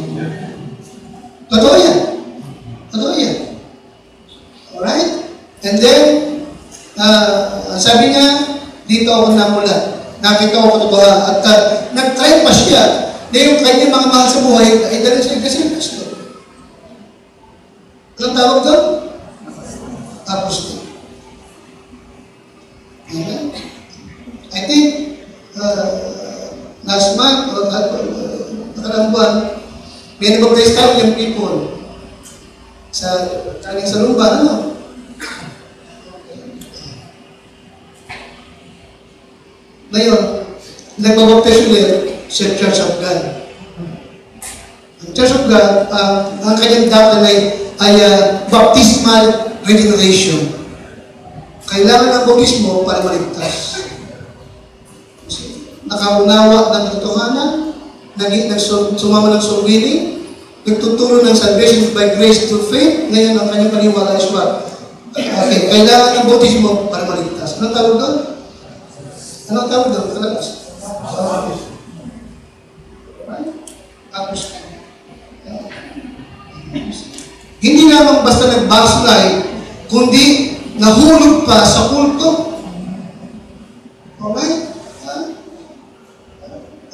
Totoo yan. Totoo yan. And then, sabi niya, dito ako namula. Nakita ko katotohanan. At nag-try pa siya na yung kanyang mga mahal sa buhay ay dahil sa Iglesia ni Cristo. Anong tawag doon? Apostol. Amen? I think, last month, or nakarang buwan, may nabaptize tayo yung people sa lumba, ano? Ngayon, nagbabaptize ulit sa Church of God. Ang Church of God, ang kanyang dapat ay baptismal regeneration. Kailangan ng bautismo para maligtas. Nakaunawa ng katotohanan, sumama ng soul winning, nagtuturo ng salvation by grace through faith, ngayon ang kanyang paniwala is what? Okay, kailangan ng bautismo para maligtas. Anong tawag doon? Anong tawag doon? Hindi naman basta nag-backslide, kundi nahulog pa sa kulto. Okay?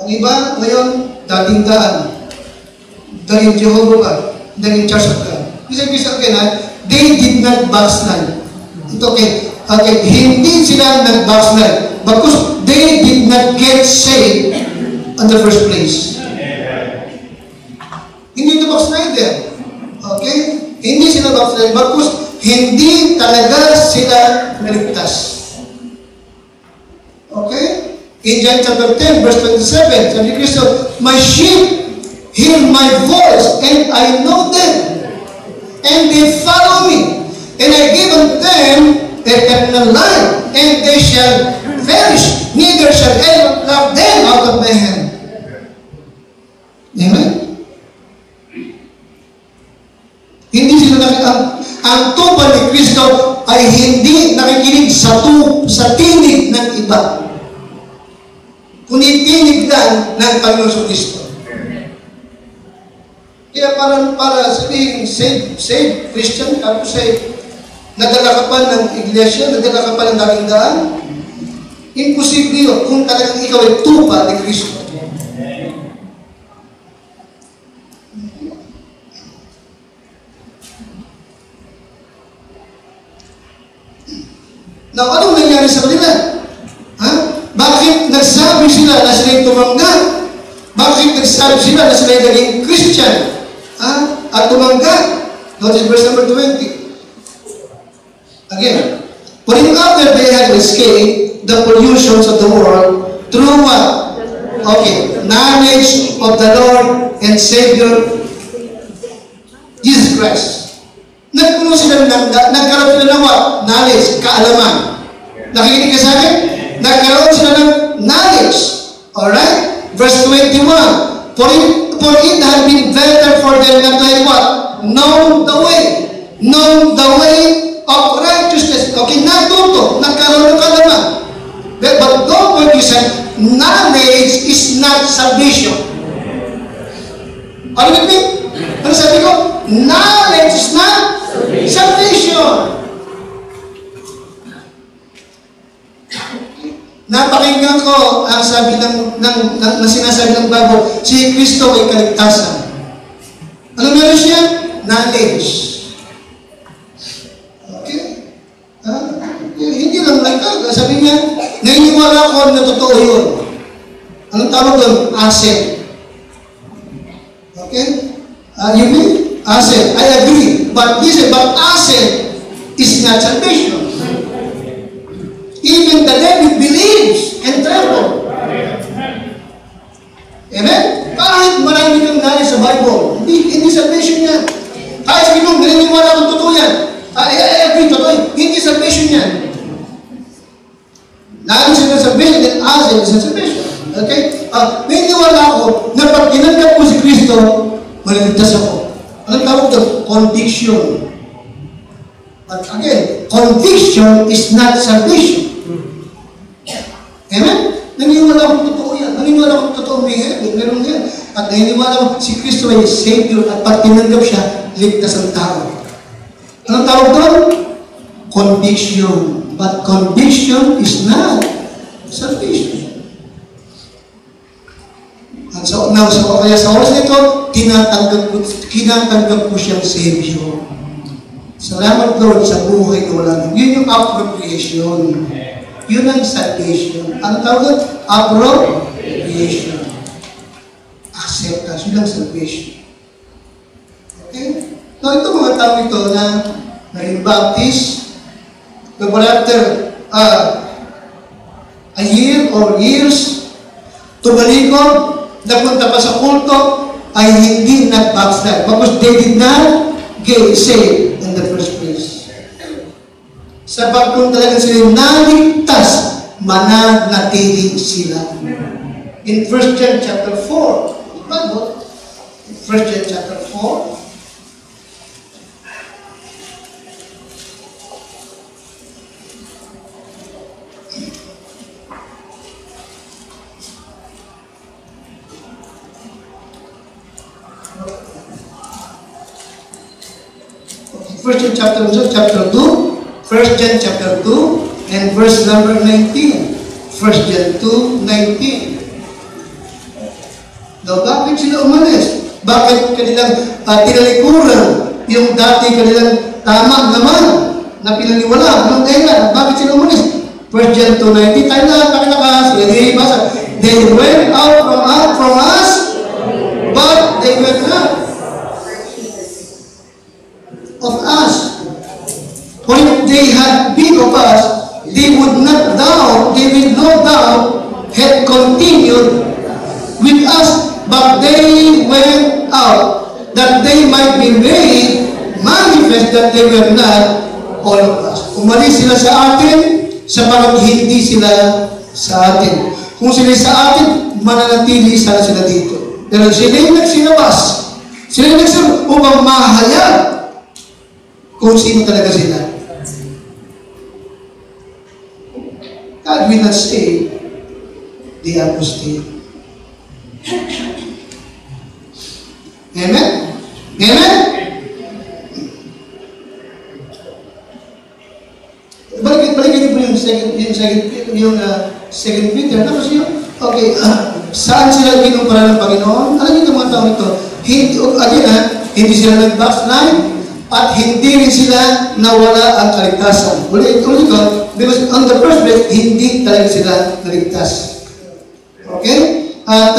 Ang iba, ngayon, dating daan. Dahil Jehovah, dahil Church of God. Ibig sabihin na, they did not backslide. Ito okay, hindi sila nag-backslide because they did not get saved in the first place. Hindi ito backslider. Okay? Hindi sila backslider because hindi talaga sila naligtas. Okay? In John chapter 10, verse 27, sabi Kristo, my sheep hear my voice, and I know them, and they follow me, and I give unto them eternal life, and they shall perish, neither shall anyone pluck them out of my hand. Amen? Hindi sila ang tupa ni Kristo ay hindi nakikinig sa tinig ng iba, kundi tinig lang ng Panginoon Kristo. Kaya para sabihin, save Christian, tapos nadala ka pa ng iglesia, nadala ka pa ng daming daan, imposible yun kung talagang ikaw ay tupa ni Kristo. Now, anong nangyari sa kanila? Bakit nagsabi sila na sila'y tumangga? Bakit nagsabi sila na sila'y naging Christian? At tumangga? Notice verse number 20. Again, for after they had escaped the pollutions of the world through what? Okay, knowledge of the Lord and Savior Jesus Christ. Nagkaroon sila ng what? Knowledge, kaalaman. Nakikinig ka sa akin? Nagkaroon sila ng knowledge. Alright? Verse 21. For it had been better for them not to have what? Know the way. Know the way of righteousness. Okay, natuto. Nagkaroon ng kaalaman. But don't forget, knowledge is not salvation. Ano with me? Ano sabi ko? Knowledge is not salvation. Napakinggan ko ang sabi ng sinasabi ng Bible, si Kristo ay kaligtasan. Ano meron siya? Knowledge. Okay? Hindi lang sabi niya, naniniwala ko na totoo yun. Anong tawag doon? Asset. Okay? You mean? Asset. I agree. But listen, but asset is not salvation. Even the devil believes and tremble. Amen? Kahit marami kang knowledge sa Bible, hindi salvation yan. Kahit sabi mo, naniniwala kong totoo yan. I agree, totoo. Hindi salvation yan. Knowledge is not salvation, then asset is not salvation. Okay? Naniniwala ako na pag tinanggap ko si Kristo, maligtas ako. Anong tawag doon? Conviction. But again, conviction is not salvation. Amen? Naniniwala akong totoo yan. Naniniwala akong totoo may heaven. Meron yan. At naniniwala akong si Kristo ay Savior at pag tinanggap siya, ligtas ang tao. Anong tawag doon? conviction. But conviction is not salvation. At kaya sa oras nito, kinatanggap ko siyang Savior. Salamat Lord sa buhay na wala. Yun yung appropriation. Yun ang salvation. Ang tawag? Appropriation. Acceptance. Yun ang salvation. Okay? So, ito mga tao ito na naging Baptist, but after a year or years, tumalikod, napunta pa sa kulto, ay hindi nag-backslide because they did not get saved in the first place. Sa kung talaga sila naligtas, mananatili sila. In 1 John chapter 4, Bible, 1 John chapter 4, First John chapter 2, 1 John chapter 2, and verse number 19. 1 John 2, 19. Now, bakit sila umalis? Bakit kanilang tinalikuran yung dati kanilang tama naman na pinaniwala? Anong kailan? Bakit sila umalis? 1 John 2, 19. Tayo na, pakinakas. They went out from us, but they went not of us. For if they had been of us, they would no doubt have continued with us, but they went out, that they might be made manifest that they were not all of us. Umalis sila sa atin, sapagat hindi sila sa atin. Kung sila sa atin, mananatili sana sila dito. Pero sila yung nagsilabas. Sila yung nagsilabas upang mahayag kung sino talaga sila. God will not say the apostate. Amen? Amen? Balikin mo yung second Peter. Tapos yun, okay, saan sila ginumpara ng Panginoon? Alam niyo mga tao ito, hindi sila nag-backslide, at hindi rin sila nawala ang kaligtasan. Ulit ko, because on the first place, hindi talaga sila naligtas. Okay? At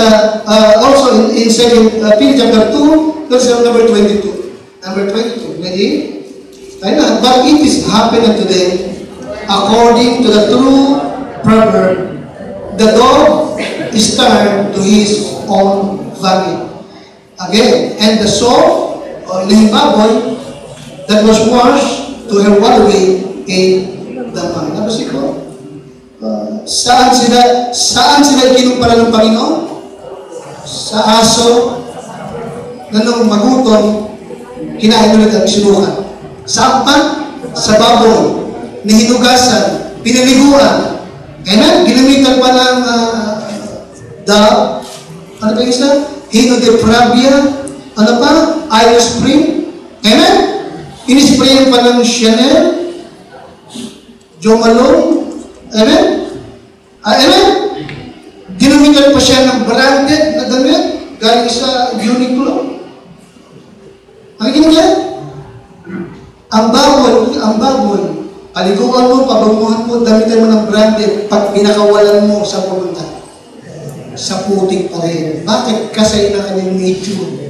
also in 2 Peter chapter 2, verse number 22. Number 22. Ready? But it is happening today, according to the true proverb, the dog is turned to his own vomit. Again, and the soul, or baboy, that was washed to her wallowing in the mud. Tapos ito, saan sila kinumpara ng Panginoon? Sa aso na nung magutom, kinain ulit ang sinukan. Saan pa? Sa baboy, nihinugasan, pinaliguan. Amen? Ginamitan pa ng ano ba yung isa? Hinodepravia, ano pa? Iris Spring. Amen? Inisprayan pa ng Chanel, Jo Malone, amen? Amen? Ginamitan pa siya ng branded na damit, galing sa Uniqlo. Ano ginagawa? Ang baboy, paliguan mo, pabanguhan mo, damitan mo ng branded, pag pinakawalan mo sa pumunta. Sa putik pa rin. Bakit? Kasi na kanyang nature.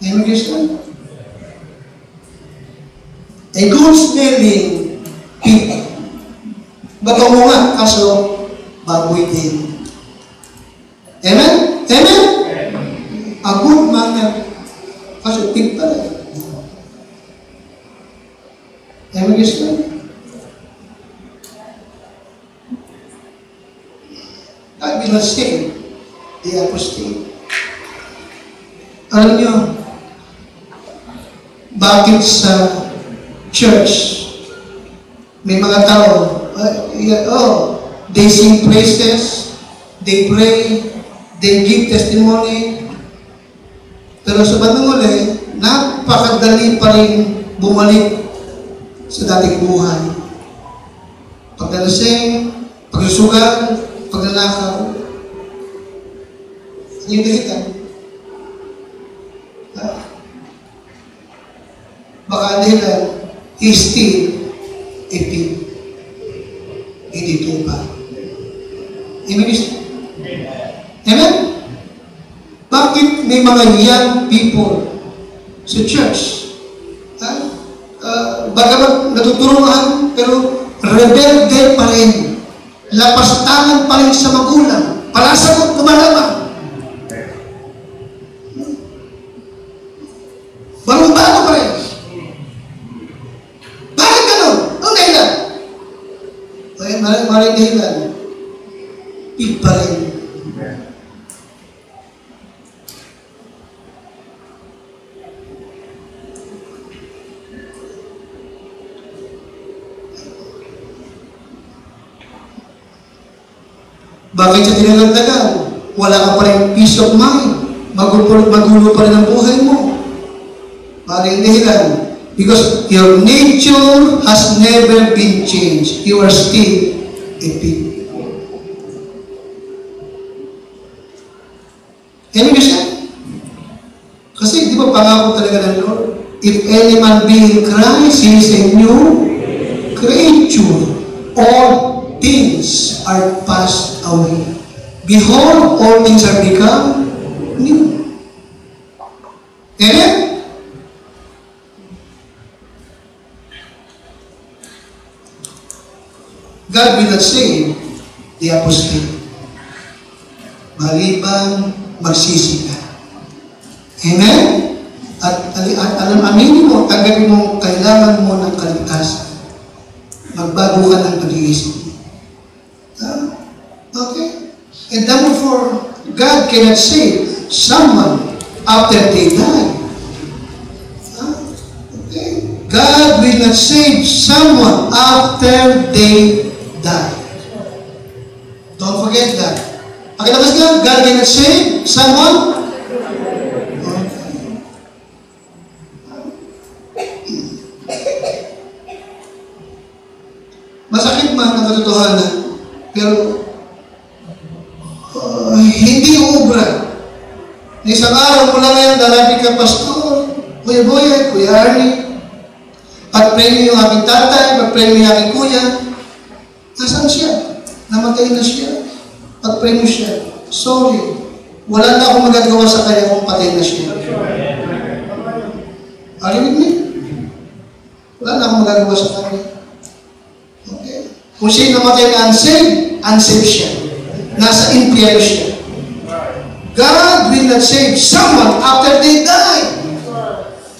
Amen, Christian? A good-smelling pig. Babango nga, kaso baboy din. Amen? Amen? A good manner, kaso pig pa rin. Amen, Christian? God will not say the apostate. Alam niyo, bakit sa church may mga tao, they sing praises, they pray, they give testimony, Pero sa bandang uli, napakadali pa rin bumalik sa dating buhay. Paglalasing, pagsusugal, pagnanakaw. Ano yung dahilan? Baka dahilan, is still a pig. Hindi tupa. Amen? Amen? Bakit may mga young people sa church? Bagamat natuturuan, pero rebelde pa rin. Lapastangan pa rin sa magulang. Palasagot, kumalaman. Bago-bago pa rin. Bakit ganun? Ang dahilan? Okay, maraming dahilan. Pig pa rin. Bakit sa tinalagdagan? Wala ka pa rin peace of mind. Magulo pa rin ang buhay mo. Maraming dahilan. Because your nature has never been changed. You are still a pig. Amen ba siya? Kasi di ba pangako talaga ng Lord? If any man be in Christ, he is a new creature. All things are passed away. Behold, all things are become new. Amen? God will not save the apostate. Maliban magsisi ka. Amen? At aminin mo, tanggapin mo, kailangan mo ng kaligtasan. Magbago ka ng pag-iisip. Okay? And therefore, God cannot save someone after they die. Okay? God will not save someone after they die. Don't forget that. Pakilabas ka, God cannot save someone. Masakit man ang katotohanan, pero hindi ubra. Isang araw mo lang yan, dalabi ka, Pastor, Kuya Boy, Kuya Arnie, pag-pray niyo yung aking tatay, pag-pray niyo yung aking kuya, nasaan siya? Namatay na siya. Pag-pray niyo siya. Sorry, wala na akong magagawa sa kanya kung patay na siya. Are you with me? Wala na akong magagawa sa kanya. Okay? Kung siya namatay na unsaved siya. Nasa impyerno siya. God will not save someone after they die.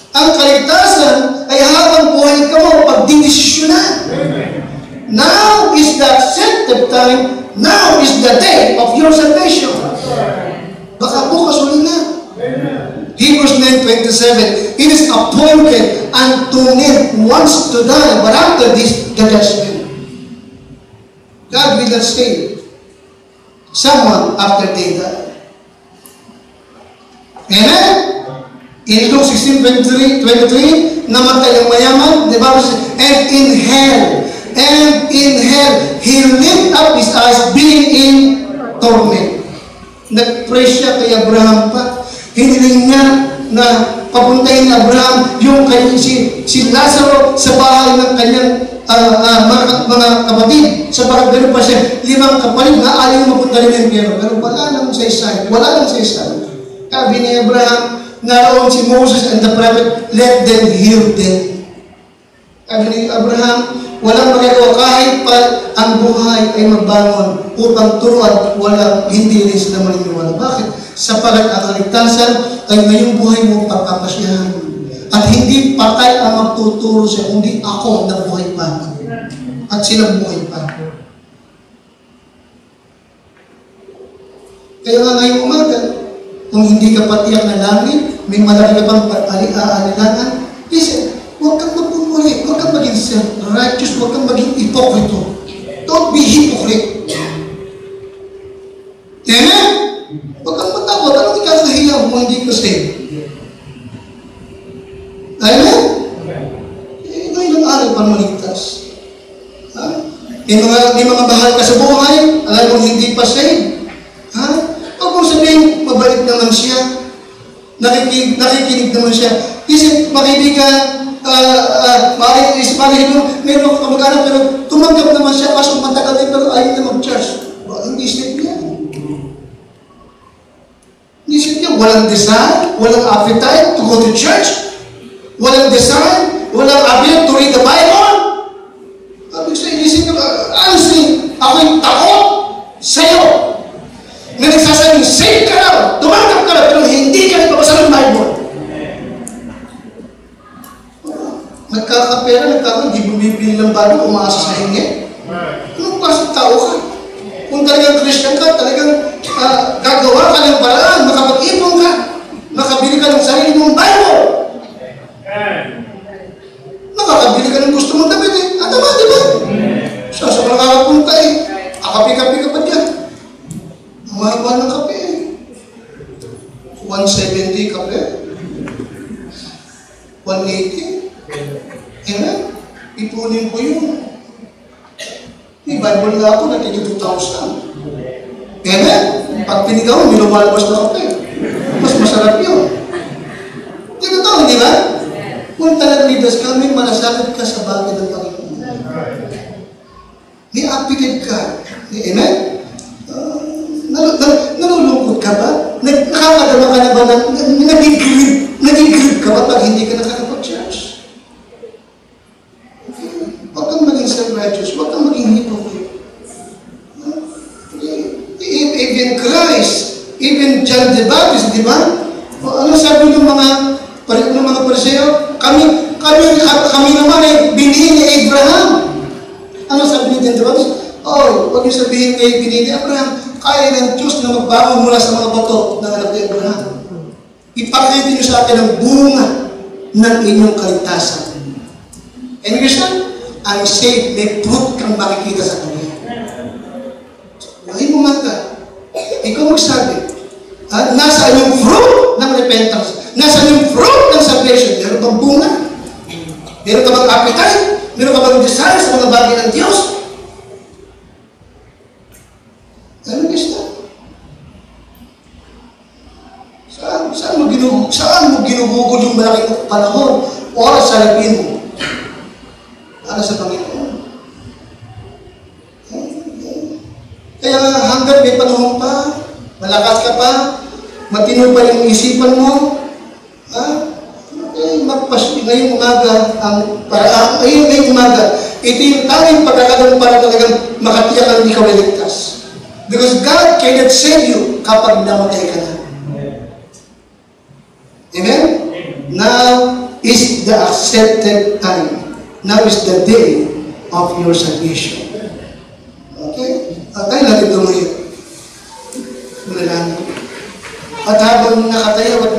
Ang kaligtasan ay habang buhay ka mo pagdidesisyonan. Now is the accepted time. Now is the day of your salvation. Baka bukas ulit na. Hebrews 9:27. It is appointed unto men once to die, but after this, the judgment. God will not save someone after they die. Amen? In Luke 16:23, namatay ang mayaman, di ba? And in hell, he lift up his eyes, being in torment. Nag-pray siya kay Abraham pa. Hiniling niya na papuntahin ni Abraham yung si Lazaro sa bahay ng kanyang mga kapatid. Sa barangay pa siya, 5 kapatid na ayaw mapunta rin ng impyerno. Pero wala lang sa isa. Sabi ni Abraham, naroon si Moses and the prophet, let them hear them. Sabi ni Abraham, walang magagawa kahit pa ang buhay ay magbangon upang turuan, hindi rin sila maniniwala. Bakit? Sapagat ang kaligtasan ay ngayong buhay mo pagkapasyahan. At hindi patay ang magtuturo siya, kundi ako na buhay pa. At sila buhay pa. Kaya nga ngayong umaga, kung hindi ka patiyak na langit, may malaki ka pang alilangan, listen, huwag kang magpumuli, huwag kang maging self-righteous, huwag kang maging hipokrito. Don't be hypocrite. Amen? Huwag kang matakot, anong ikakahiya mo hindi ka saved? may mga mahal ka sa buhay, alam mo hindi pa saved. Ha? Huwag mong sabihin, mabait naman siya. Nakikinig naman siya. Isip, makaibigan, meron ako kamag-anak, pero tumanggap naman siya, kaso matagal din, pero ayaw na mag-church. Hindi saved niya. Hindi saved niya. Walang desire, walang appetite to go to church. Walang desire, walang appetite to read the Bible. Sabi ko inisip ko, honestly, ako'y takot sa'yo na nagsasabing, save ka lang, tumanggap ka lang, pero hindi ka nagpapasa ng Bible. Nagkakapera, hindi bumibili ng Bible, umaasa sa hingi. Anong klaseng tao ka? Kung talagang Christian ka, talagang gagawa ka ng paraan, makapag-ipon ka, makabili ka ng sarili mong Bible. Nakakabili ka ng gusto mong damit eh. Tama, di ba? Sa mga nakakapunta eh. Akapi-kapi ka pa dyan. Ang mahal ng kape eh. 170 kape. 180. Amen? Ipunin ko yun. May Bible na ako, natin 2,000. Amen? Pag pinigaw, may lumalabas na kape. Mas masarap yun. Tingnan to, di ba? Kung talagang leaders ka, may malasakit ka sa bagay ng Panginoon. May appetite ka. Amen? Nalulungkot ka ba? Nakakadama ka na ba? Nagigrid ka ba pag hindi ka nakakapag-church? Huwag kang maging self-righteous. Huwag kang maging hypocrite. Even Christ, even John the Baptist, di ba? Ano sabi ng mga Pariseo? Kami naman ay binili ni Abraham. Ano sabi ni John the Baptist? Oh, huwag niyo sabihin kayo binili ni Abraham. Kaya ng Diyos na magbago mula sa mga bato ng anak ni Abraham. Ipakita niyo sa akin ang bunga ng inyong kaligtasan. And Christian, ang saved, may fruit kang makikita sa kanya. Ay mo ka. Ikaw magsabi. Nasaan yung fruit ng repentance? Nasaan yung fruit ng salvation? Meron bang bunga? Meron ka bang appetite? Meron ka bang desire sa mga bagay ng Diyos? Ano gusto? Saan mo ginugugol yung malaking panahon? Oras sa labin mo? Para sa Panginoon. Kaya hanggang may panahon pa, malakas ka pa, matino pa yung isipan mo, ngayong umaga, ngayong umaga, ito yung tanging pagkakataon para talagang makatiyak ang hindi ka maligtas. Because God cannot save you kapag namatay ka na. Amen? Now is the accepted time. Now is the day of your salvation. Okay? Tayo natin tumuhin. At habang nakatayo at